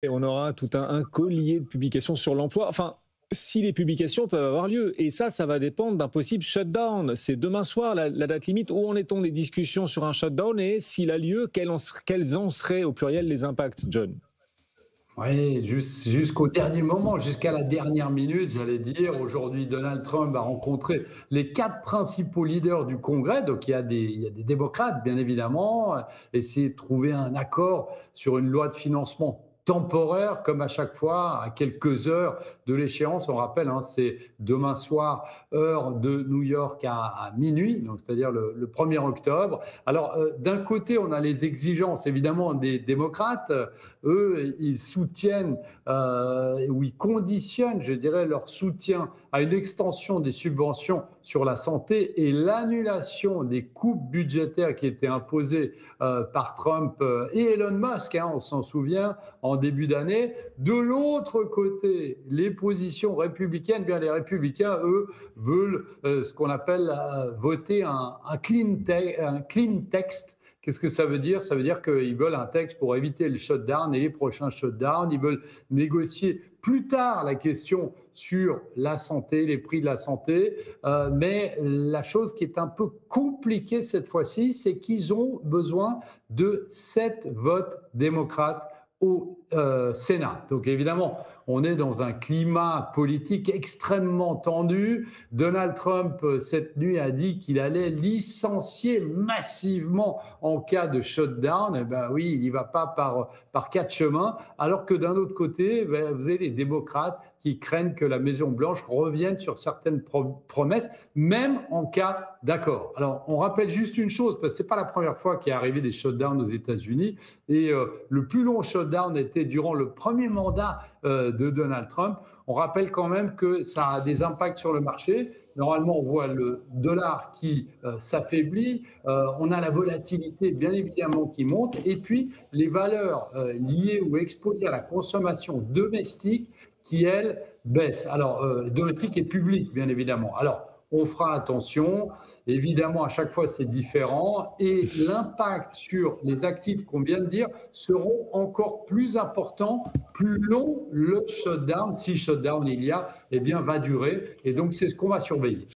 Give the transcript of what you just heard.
Et on aura tout un collier de publications sur l'emploi. Enfin, si les publications peuvent avoir lieu. Et ça va dépendre d'un possible shutdown. C'est demain soir la date limite. Où en est-on des discussions sur un shutdown et s'il a lieu, quels en seraient au pluriel les impacts, John? Oui, jusqu'au dernier moment, jusqu'à la dernière minute, j'allais dire. Aujourd'hui, Donald Trump a rencontré les 4 principaux leaders du Congrès. Donc, il y a des démocrates, bien évidemment, essayer de trouver un accord sur une loi de financement temporaire, comme à chaque fois, à quelques heures de l'échéance. On rappelle, hein, c'est demain soir, heure de New York à minuit, donc c'est-à-dire le 1er octobre. Alors, d'un côté, on a les exigences, évidemment, des démocrates. Eux, ils soutiennent ou ils conditionnent, je dirais, leur soutien à une extension des subventions sur la santé et l'annulation des coupes budgétaires qui étaient imposées par Trump et Elon Musk, hein, on s'en souvient, en début d'année. De l'autre côté, les positions républicaines, bien les républicains, eux, veulent ce qu'on appelle voter un clean text. Qu'est-ce que ça veut dire? Ça veut dire qu'ils veulent un texte pour éviter le shutdown et les prochains shutdowns. Ils veulent négocier plus tard la question sur la santé, les prix de la santé. Mais la chose qui est un peu compliquée cette fois-ci, c'est qu'ils ont besoin de 7 votes démocrates au Sénat. Donc évidemment, on est dans un climat politique extrêmement tendu. Donald Trump, cette nuit, a dit qu'il allait licencier massivement en cas de shutdown. Eh ben oui, il n'y va pas par 4 chemins. Alors que d'un autre côté, ben, vous avez les démocrates qui craignent que la Maison-Blanche revienne sur certaines promesses, même en cas d'accord. Alors, on rappelle juste une chose, parce que ce n'est pas la première fois qu'il est arrivé des shutdowns aux États-Unis. Et le plus long shutdown était durant le premier mandat de Donald Trump. On rappelle quand même que ça a des impacts sur le marché. Normalement, on voit le dollar qui s'affaiblit, on a la volatilité bien évidemment qui monte, et puis les valeurs liées ou exposées à la consommation domestique qui, elles, baissent. Alors, domestique et public, bien évidemment. Alors, on fera attention. Évidemment, à chaque fois, c'est différent. Et l'impact sur les actifs qu'on vient de dire seront encore plus importants, plus long le shutdown, si shutdown il y a, eh bien, va durer. Et donc, c'est ce qu'on va surveiller.